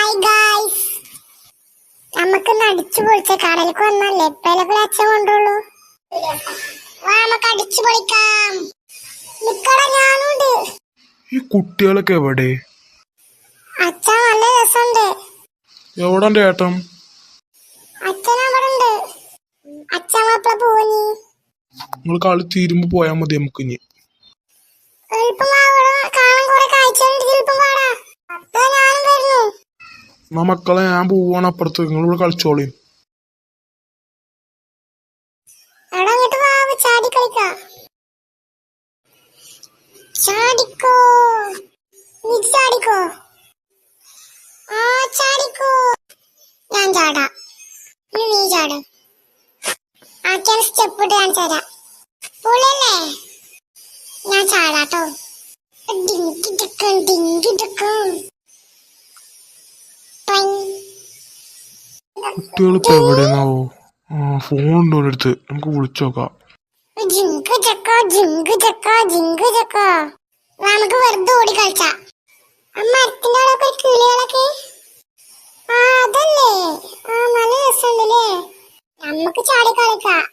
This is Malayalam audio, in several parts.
ഹായ് ഗായ്സ്, നമുക്ക് അടിച്ചു പൊളിച്ച കടലിക്ക് വന്നല്ലേ ഇപ്പലൊക്കെ അച്ഛൻ കൊണ്ടുള്ളൂ. നമുക്ക് അടിച്ചു പൊളിക്കാം. നിക്കട ഞാനുണ്ട്. ഈ കുട്ടികളൊക്കെ എവിടെ? അച്ഛൻ നല്ല രസമുണ്ട്. എവിടെ ഏട്ടൻ? അച്ഛൻ അവിടെ ഉണ്ട്. അച്ഛൻ എപ്പളാ പോവനി? നിങ്ങൾ കളി തീരുമ്പോ പോയാ മതി. നമുക്ക് ഇനി മക്കളെ ഞാൻ പോവാണ് അപ്പുറത്ത്. നിങ്ങളിവിടെ കളിച്ചോളി. ഞാൻ ചാടാ, നീ ചാട്. ആക്കിയ സ്റ്റെപ്പ് ഇട്ട് കാണിച്ചു തരാം. പൊളിയല്ലേ? ഞാൻ ചാടാട്ടോ. കുട്ടികളിപ്പോ എവിടെയാവോ? ഫോൺ ഉണ്ടോ അടുത്ത്? നമുക്ക് വിളിച്ചോക്കാം. നമുക്ക് വെറുതെ ഓടി കളിച്ച മരത്തിന്റെ അവിടെയൊക്കെ കിളികളൊക്കെ. അതല്ലേ, നല്ല രസമുണ്ടല്ലേ. നമുക്ക് ചാടി കളിക്കാം.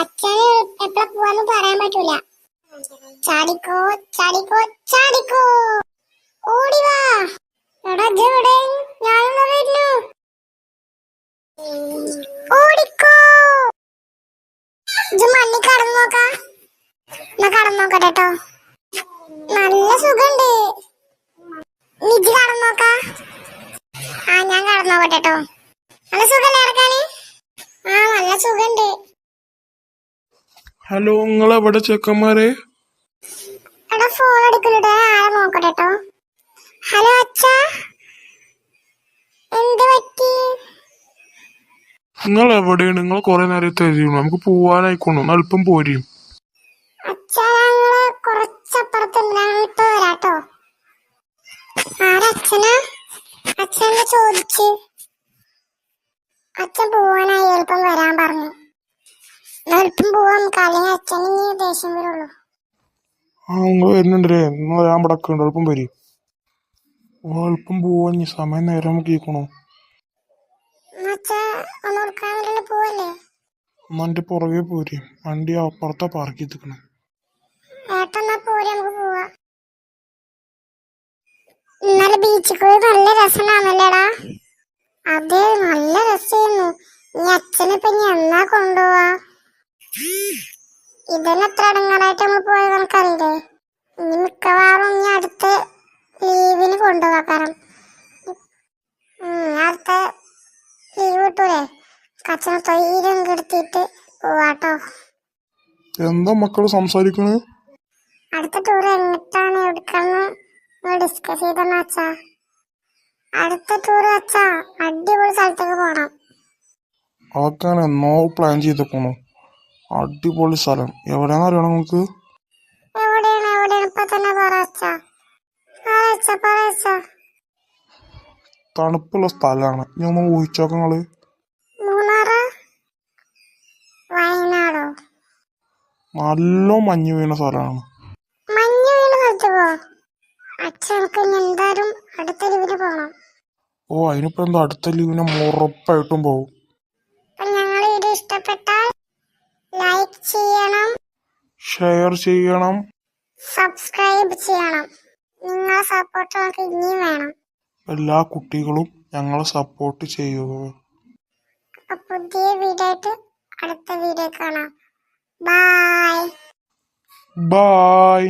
അച്ഛന് എപ്പഴാ പോവാന്ന് പറയാൻ പറ്റൂല. ചാടിക്കോ ചാടിക്കോ ചാടിക്കോ, ഓടിവാ. എടാ ജെവിടെ? ഞാനുള്ള വരുന്നു. ഓടിക്കോ. ഇത് മണ്ണി കടന്നു നോക്കാ. എന്നാ കടന്നു നോക്കട്ടെ കേട്ടോ. നല്ല സുഖണ്ട്. നിജി കടന്നു നോക്കാ. ഞാൻ കടന്നു നോക്കട്ടെ കേട്ടോ. നല്ല സുഖല്ലേ ഇറക്കാന്? നല്ല സുഖണ്ട്. ഹലോ, നിങ്ങൾ എവിടെ ചെക്കന്മാരെ? എടാ ഫോൺ എടുക്കലൂടെ, ആരെ നോക്കട്ടെ കേട്ടോ. ഹലോ അച്ഛാ, എന്ത് പറ്റി? നിങ്ങൾ എവിടെയാണ്? നിങ്ങൾ കൊറേ നേരം തരുന്നു. നമുക്ക് പോവാനായിക്കോണു. അല്പം പോരും. അച്ഛാ, ഞങ്ങള് കുറച്ചപ്പുറത്തുണ്ട്. ഇപ്പൊ വരാട്ടോ. ആരച്ഛനാ? അച്ഛനെ ചോദിച്ച്. അച്ഛൻ പോവാനായി, എളുപ്പം വരാൻ പറഞ്ഞു. എളുപ്പം പോവാൻ അല്ലെങ്കിൽ അച്ഛന് ദേഷ്യം വരുള്ളൂ. നിങ്ങൾ വരുന്നുണ്ടല്ലേ? നിങ്ങൾ വരാൻ പടക്കുണ്ട്. എളുപ്പം വരും. എളുപ്പം പോവാ. സമയം നേരം നമുക്ക് കേൾക്കണോ? എന്നെ പുറകെ പോരും. വണ്ടി അപ്പുറത്താ പാർക്ക് ചെയ്തിക്കണം. ഇന്നലെ ബീച്ചിൽ പോയി നല്ല രസമാണല്ലേടാ? അതെ, നല്ല രസമായിരുന്നു. ഈ അച്ഛനിപ്പൊ എന്നാ കൊണ്ടുപോവാ? ഇതന്നെ എത്ര അടങ്ങാറായിട്ട് നമ്മൾ പോയത് നമുക്കറിയില്ലേ. ഇനി മിക്കവാറും ഇനി അടുത്ത ലീവിന് കൊണ്ടുപോകാം. അടുത്ത ലീവ് കിട്ടൂലേ, അച്ഛനെ തൊയിലും കെടുത്തിട്ട് പോവാട്ടോ. എന്താ മക്കള് സംസാരിക്കണേ? അടുത്ത ടൂർ എങ്ങോട്ടാണ്, എവിടേക്കാണ് ഡിസ്കസ് ചെയ്തെന്ന് വെച്ചാ. അടുത്ത ടൂർ വെച്ചാ അടിപൊളി സ്ഥലത്തേക്ക് പോണം. അതൊക്കെ എന്നോ പ്ലാൻ ചെയ്തേക്കണു. അടിപൊളി സ്ഥലം എവിടെയാന്ന് അറിയണം നിങ്ങൾക്ക്? എവിടെയാണ് ഇപ്പൊ തന്നെ പറ. തണുപ്പുള്ള സ്ഥലമാണ്. ഞാൻ ഒന്ന് ഊഹിച്ചോക്ക. നിങ്ങള് മൂന്നാറ്, വയനാടോ? നല്ല മഞ്ഞ് വീണ സ്ഥലമാണ്. മഞ്ഞ് വീണ സ്ഥലത്ത് പോ. അച്ഛനക്ക് എന്തായാലും അടുത്ത ലീവിന് പോണം. അതിനിപ്പോ എന്താ? അടുത്ത ലീവിന് ഉറപ്പായിട്ടും പോകും. ഞങ്ങളെ വീഡിയോ ഇഷ്ടപ്പെട്ടാൽ ലൈക്ക് ചെയ്യണം, ഷെയർ ചെയ്യണം, സബ്സ്ക്രൈബ് ചെയ്യണം. നിങ്ങളെ സപ്പോർട്ട് നമുക്ക് ഇനിയും വേണം. എല്ലാ കുട്ടികളും ഞങ്ങളെ സപ്പോർട്ട് ചെയ്യുക. പുതിയ വീഡിയോ ആയിട്ട് അടുത്ത വീഡിയോ കാണാം. ബൈ. ബൈ.